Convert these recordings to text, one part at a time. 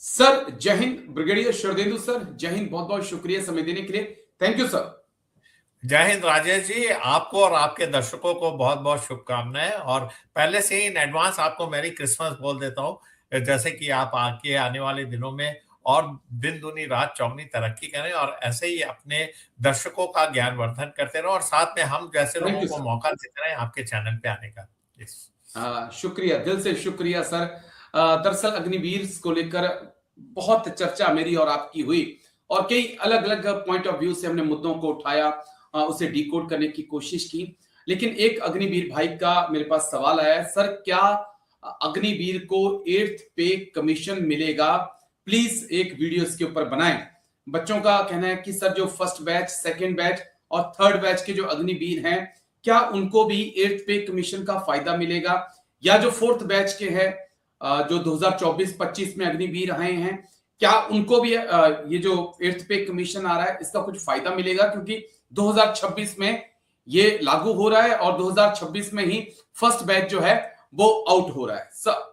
Sir जय Hind. Brigadier Sharadendu sir, जय हिंद। बहुत बहुत शुक्रिया समय देने के लिए। Thank you sir. जय हिंद राजेश जी, आपको और आपके दर्शकों को बहुत बहुत शुभकामनाएं। और पहले से ही इन एडवांस आपको मेरी क्रिसमस बोल देता हूं, जैसे कि आप आगे आने वाले दिनों में और दिन दुनी रात चौगनी तरक्की करें और ऐसे ही अपने दर्शकों का ज्ञानवर्धन करते रहो और साथ में हम जैसे थैंक लोगों यू को सर। मौका देते रहे आपके चैनल पे आने का। शुक्रिया, दिल से शुक्रिया सर। दरअसल अग्निवीर को लेकर बहुत चर्चा मेरी और आपकी हुई और कई अलग अलग पॉइंट ऑफ व्यू से हमने मुद्दों को उठाया, उसे डिकोड करने की कोशिश की। लेकिन एक अग्निवीर भाई का मेरे पास सवाल आया है, सर क्या अग्निवीर को 8th पे कमीशन मिलेगा? प्लीज एक वीडियो इसके ऊपर बनाएं। बच्चों का कहना है कि सर जो फर्स्ट बैच, सेकेंड बैच और थर्ड बैच के जो अग्निवीर हैं, क्या उनको भी 8th पे कमीशन का फायदा मिलेगा? या जो फोर्थ बैच के हैं, जो 2024-25 में अग्निवीर आए हैं, क्या उनको भी ये जो 8th पे कमीशन आ रहा है इसका कुछ फायदा मिलेगा? क्योंकि 2026 में ये लागू हो रहा है और 2026 में ही फर्स्ट बैच जो है वो आउट हो रहा है सर।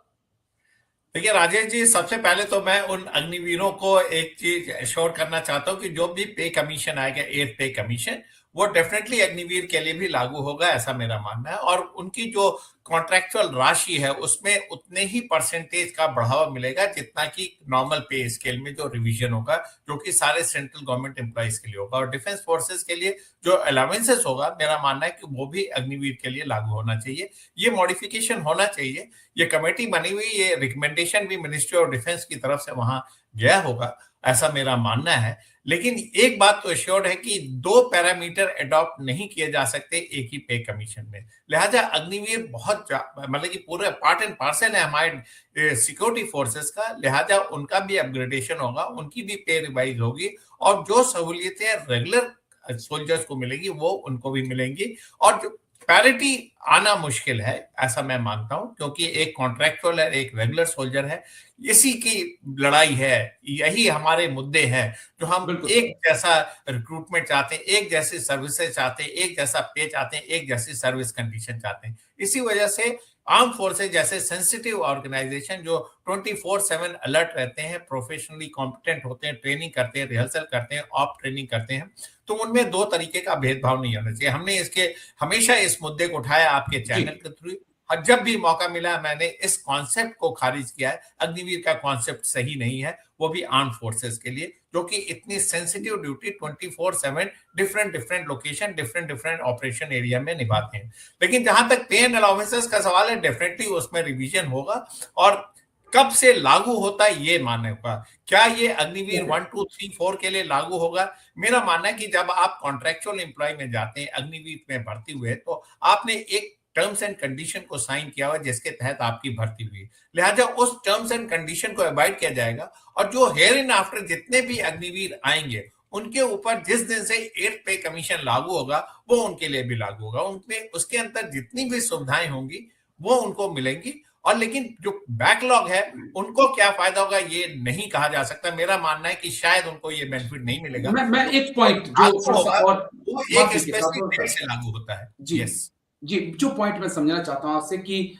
देखिए राजेश जी, सबसे पहले तो मैं उन अग्निवीरों को एक चीज एश्योर करना चाहता हूं कि जो भी पे कमीशन आएगा, 8th पे कमीशन, वो डेफिनेटली अग्निवीर के लिए भी लागू होगा, ऐसा मेरा मानना है। और उनकी जो कॉन्ट्रैक्चुअल राशि है उसमें उतने ही परसेंटेज का बढ़ावा मिलेगा जितना कि नॉर्मल पे स्केल में जो रिवीजन होगा, जो कि सारे सेंट्रल गवर्नमेंट एम्प्लॉइज के लिए होगा। और डिफेंस फोर्सेस के लिए जो अलाउंसेस होगा, मेरा मानना है कि वो भी अग्निवीर के लिए लागू होना चाहिए। ये मॉडिफिकेशन होना चाहिए। ये कमेटी बनी हुई, ये रिकमेंडेशन भी मिनिस्ट्री ऑफ डिफेंस की तरफ से वहां गया होगा, ऐसा मेरा मानना है। लेकिन एक बात तो श्योर है कि दो पैरामीटर अडॉप्ट नहीं किए जा सकते एक ही पे कमीशन में। लिहाजा अग्निवीर बहुत मतलब कि पूरे पार्ट एंड पार्सल है हमारे सिक्योरिटी फोर्सेस का। लिहाजा उनका भी अपग्रेडेशन होगा, उनकी भी पे रिवाइज होगी और जो सहूलियतें रेगुलर सोल्जर्स को मिलेगी वो उनको भी मिलेंगी। और जो पैरिटी आना मुश्किल है, ऐसा मैं मानता हूं, क्योंकि एक कॉन्ट्रैक्चुअल है, एक रेगुलर सोल्जर है। इसी की लड़ाई है, यही हमारे मुद्दे हैं जो हम एक जैसा रिक्रूटमेंट चाहते हैं, एक जैसी सर्विसेज चाहते हैं, एक जैसा पे चाहते हैं, एक जैसी सर्विस कंडीशन चाहते हैं। इसी वजह से आर्म फोर्सेज जैसे सेंसिटिव ऑर्गेनाइजेशन जो 24/7 अलर्ट रहते हैं, प्रोफेशनली कॉम्पिटेंट होते हैं, ट्रेनिंग करते हैं, रिहर्सल करते हैं, ऑप ट्रेनिंग करते हैं, तो उनमें दो तरीके का भेदभाव नहीं होना चाहिए। हमने इसके हमेशा इस मुद्दे को उठाया आपके चैनल के थ्रू, और जब भी मौका मिला मैंने इस कॉन्सेप्ट को खारिज किया है। अग्निवीर का कॉन्सेप्ट सही नहीं है, वो भी आर्म फोर्सेस के लिए, जो कि इतनी sensitive duty 24/7 different different location, different different operation area में निभाते हैं। लेकिन जहां तक पे एंड अलाउंसेस का सवाल है, डेफिनेटली उसमें रिवीजन होगा। और कब से लागू होता है ये मानने का, क्या ये अग्निवीर 1, 2, 3, 4 के लिए लागू होगा? मेरा मानना है कि जब आप कॉन्ट्रैक्चुअल एम्प्लॉय में जाते हैं, अग्निवीर में भर्ती हुए, तो आपने एक टर्म्स एंड कंडीशन को साइन किया हुआ जिसके तहत आपकी भर्ती हुई। लिहाजा उस टर्म्स एंड कंडीशन को अवॉइड किया जाएगा। और जो हेयर इन आफ्टर जितने भी अग्निवीर आएंगे, उनके ऊपर जिस दिन से 8th पे कमीशन लागू होगा, वो उनके लिए भी लागू होगा। उनमें उसके अंदर जितनी भी सुविधाएं होंगी वो उनको मिलेंगी। और लेकिन जो बैकलॉग है उनको क्या फायदा होगा ये नहीं कहा जा सकता। मेरा मानना है कि शायद उनको ये बेनिफिट नहीं मिलेगा। मैं एक पॉइंट जो लागू थोड़ा सा होगा, और वो एक माफी के साथ स्पेसिफिक डेट से लागू होता है। जी यस जी, जो पॉइंट मैं समझना चाहता हूं आपसे कि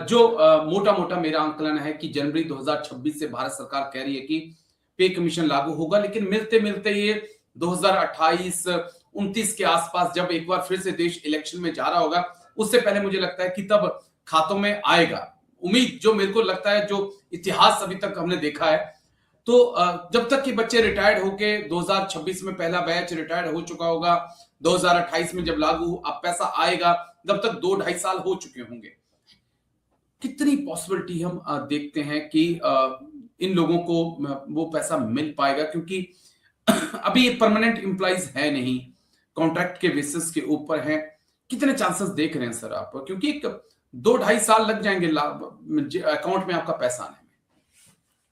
जो मोटा मोटा मेरा आंकलन है कि जनवरी 2026 से भारत सरकार कह रही है कि पे कमीशन लागू होगा, लेकिन मिलते मिलते ये 2028-29 के आसपास जब एक बार फिर से देश इलेक्शन में जा रहा होगा, उससे पहले मुझे लगता है कि तब खातों में आएगा। उम्मीद जो मेरे को लगता है, जो इतिहास अभी तक हमने देखा है, तो जब तक कि बच्चे रिटायर्ड होके 2026 में पहला बैच रिटायर्ड हो चुका होगा, 2028 में जब लागू अब पैसा आएगा, जब तक 2-2.5 साल हो चुके होंगे, कितनी पॉसिबिलिटी हम देखते हैं कि इन लोगों को वो पैसा मिल पाएगा? क्योंकि अभी परमानेंट एम्प्लॉइज है नहीं, कॉन्ट्रैक्ट के बेसिस के ऊपर है। कितने चांसेस देख रहे हैं सर आप? क्योंकि 2-2.5 साल लग जाएंगे अकाउंट में आपका पैसा आने में।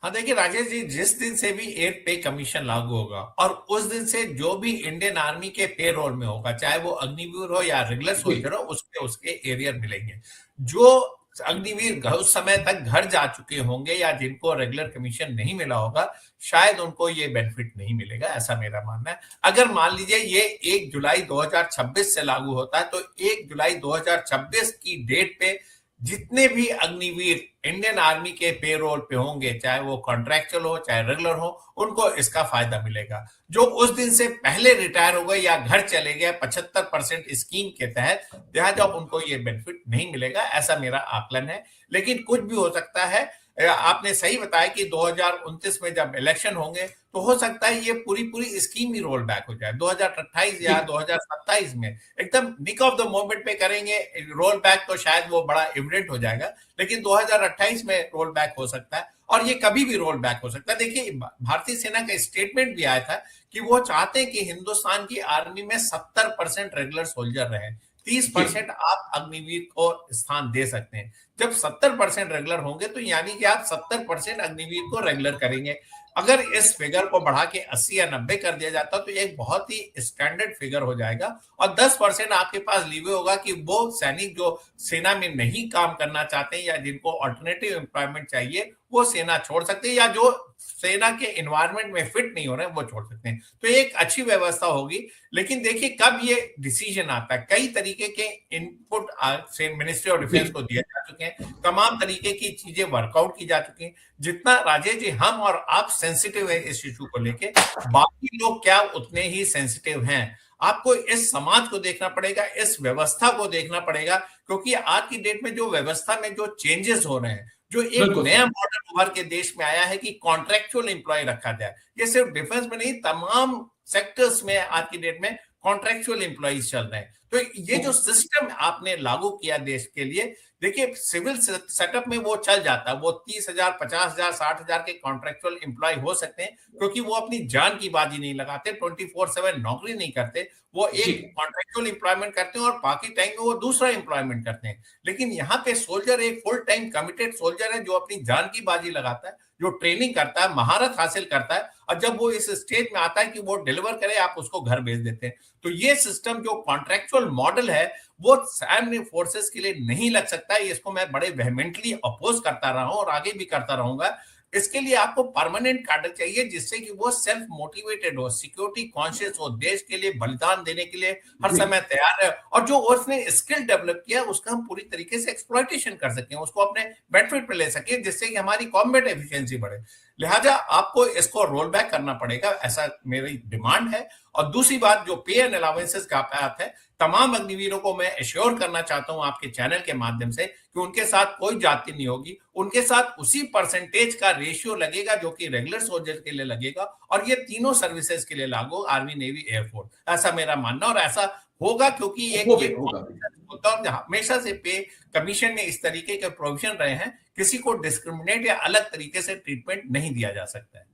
हाँ, देखिए राजेश जी, जिस दिन से भी 8th पे कमीशन लागू होगा और उस दिन से जो भी इंडियन आर्मी के पे रोल में होगा, चाहे वो अग्निवीर हो या रेगुलर सोल्जर हो, उसके उसके एरियर मिलेंगे। जो अग्निवीर उस समय तक घर जा चुके होंगे या जिनको रेगुलर कमीशन नहीं मिला होगा, शायद उनको ये बेनिफिट नहीं मिलेगा, ऐसा मेरा मानना है। अगर मान लीजिए ये 1 जुलाई 2026 से लागू होता है, तो 1 जुलाई 2026 की डेट पे जितने भी अग्निवीर इंडियन आर्मी के पेरोल पे होंगे, चाहे वो कॉन्ट्रैक्चुअल हो चाहे रेगुलर हो, उनको इसका फायदा मिलेगा। जो उस दिन से पहले रिटायर हो गए या घर चले गए 75% स्कीम के तहत, लिहाजा उनको ये बेनिफिट नहीं मिलेगा, ऐसा मेरा आकलन है। लेकिन कुछ भी हो सकता है। आपने सही बताया कि 2029 में जब इलेक्शन होंगे तो हो सकता है ये पूरी पूरी स्कीम ही रोल बैक हो जाए। 2028 या 2027 में एकदम निक ऑफ द मोमेंट पे करेंगे रोल बैक, तो शायद वो बड़ा इविडेंट हो जाएगा। लेकिन 2028 में रोल बैक हो सकता है, और ये कभी भी रोल बैक हो सकता है। देखिए, भारतीय सेना का स्टेटमेंट भी आया था कि वो चाहते हैं कि हिंदुस्तान की आर्मी में 70% रेगुलर सोल्जर रहे, 30% आप अग्निवीर को स्थान दे सकते हैं। जब 70% रेगुलर होंगे तो यानी कि आप 70% अग्निवीर को रेगुलर करेंगे। अगर इस फिगर को बढ़ा के 80 या 90 कर दिया जाता तो एक बहुत ही स्टैंडर्ड फिगर हो जाएगा, और 10% आपके पास लीवे होगा कि वो सैनिक जो सेना में नहीं काम करना चाहते हैं या जिनको ऑल्टरनेटिव एम्प्लॉयमेंट चाहिए, वो सेना छोड़ सकते हैं, या जो सेना के एनवायरनमेंट में फिट नहीं हो रहे हैं वो छोड़ सकते हैं। तो एक अच्छी व्यवस्था होगी। लेकिन देखिए कब ये डिसीजन आता है, कई तरीके के इनपुट से मिनिस्ट्री ऑफ डिफेंस को दिए जा चुके हैं, तमाम तरीके की चीजें वर्कआउट की जा चुकी हैं। जितना राजेश जी हम और आप सेंसिटिव है इस इशू को लेके, बाकी लोग क्या उतने ही सेंसिटिव हैं। आपको इस समाज को देखना पड़ेगा, इस व्यवस्था को देखना पड़ेगा, क्योंकि आज की डेट में जो व्यवस्था में जो चेंजेस हो रहे हैं, जो एक नया मॉडल उभर के देश में आया है कि कॉन्ट्रैक्चुअल एम्प्लॉय रखा जाए। ये सिर्फ डिफेंस में नहीं, तमाम सेक्टर्स में आज की डेट में कॉन्ट्रैक्चुअल एम्प्लॉइज चल रहे हैं। तो ये जो सिस्टम आपने लागू किया देश के लिए, देखिए सिविल सेटअप में वो चल जाता है, वो 30,000, 50,000, 60,000 के कॉन्ट्रैक्चुअल एम्प्लॉय हो सकते हैं, क्योंकि वो अपनी जान की बाजी नहीं लगाते, 24/7 नौकरी नहीं करते, वो एक कॉन्ट्रैक्चुअल एम्प्लॉयमेंट करते हैं और बाकी टाइम में वो दूसरा एम्प्लॉयमेंट करते हैं। लेकिन यहाँ पे सोल्जर एक फुल टाइम कमिटेड सोल्जर है, जो अपनी जान की बाजी लगाता है, जो ट्रेनिंग करता है, महारत हासिल करता है, और जब वो इस स्टेज में आता है कि वो डिलीवर करे, आप उसको घर भेज देते हैं। तो ये सिस्टम जो कॉन्ट्रैक्चुअल मॉडल है, वो आर्म्ड फोर्सेस के लिए नहीं लग सकता है। इसको मैं बड़े वेहमेंटली अपोज करता रहा हूं और आगे भी करता रहूंगा। इसके लिए आपको परमानेंट कार्डर चाहिए, जिससे कि वो सेल्फ मोटिवेटेड हो, सिक्योरिटी कॉन्शियस हो, देश के लिए बलिदान देने के लिए हर समय तैयार है, और जो उसने स्किल डेवलप किया उसका हम पूरी तरीके से एक्सप्लॉयटेशन कर सकें, उसको अपने बेनिफिट पे ले सकें, जिससे कि हमारी कॉम्बैट एफिशिएंसी बढ़े। लिहाजा आपको इसको रोल बैक करना पड़ेगा, ऐसा मेरी डिमांड है। और दूसरी बात, जो पे एंड अलाउंसेस का बात है, तमाम अग्निवीरों को मैं एश्योर करना चाहता हूं आपके चैनल के माध्यम से कि उनके साथ कोई जाति नहीं होगी, उनके साथ उसी परसेंटेज का रेशियो लगेगा जो कि रेगुलर सोल्जर के लिए लगेगा, और ये तीनों सर्विसेज के लिए लागू, आर्मी, नेवी, एयरफोर्स, ऐसा मेरा मानना। और ऐसा होगा क्योंकि एक होता है, हमेशा से पे कमीशन में इस तरीके के प्रोविजन रहे हैं, किसी को डिस्क्रिमिनेट या अलग तरीके से ट्रीटमेंट नहीं दिया जा सकता है।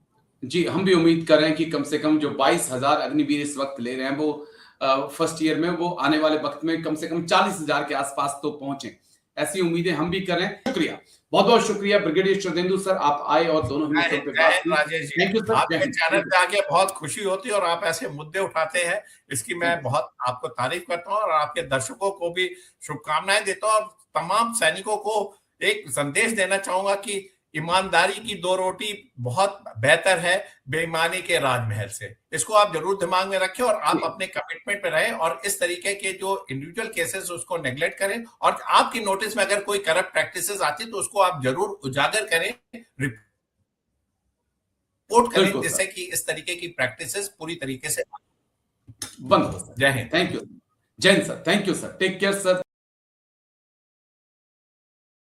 जी, हम भी उम्मीद कर रहे हैं कि कम से कम जो 22,000 अग्निवीर इस वक्त ले रहे हैं, वो फर्स्ट ईयर में, वो आने वाले वक्त में कम से कम 40,000 के आसपास तो पहुंचे, ऐसी उम्मीदें हम भी कर रहे हैं। शुक्रिया, बहुत बहुत शुक्रिया ब्रिगेडियर श्रद्धेंदु सर, आप आए और दोनों राजेश जी, आपके चैनल पे आके बहुत खुशी होती है, और आप ऐसे मुद्दे उठाते हैं, इसकी मैं बहुत आपको तारीफ करता हूँ, और आपके दर्शकों को भी शुभकामनाएं देता हूँ। और तमाम सैनिकों को एक संदेश देना चाहूंगा कि ईमानदारी की 2 रोटी बहुत बेहतर है बेईमानी के राजमहल से। इसको आप जरूर दिमाग में रखें, और आप अपने कमिटमेंट पे रहें, और इस तरीके के जो इंडिविजुअल केसेस उसको नेग्लेक्ट करें, और आपकी नोटिस में अगर कोई करप्ट प्रैक्टिसेस आती है तो उसको आप जरूर उजागर करें, रिपोर्ट करें, जिससे कि इस तरीके की प्रैक्टिसेस पूरी तरीके से बंद हो सके। जय Hind. Thank you, Jai Hind sir, thank you sir, take care sir.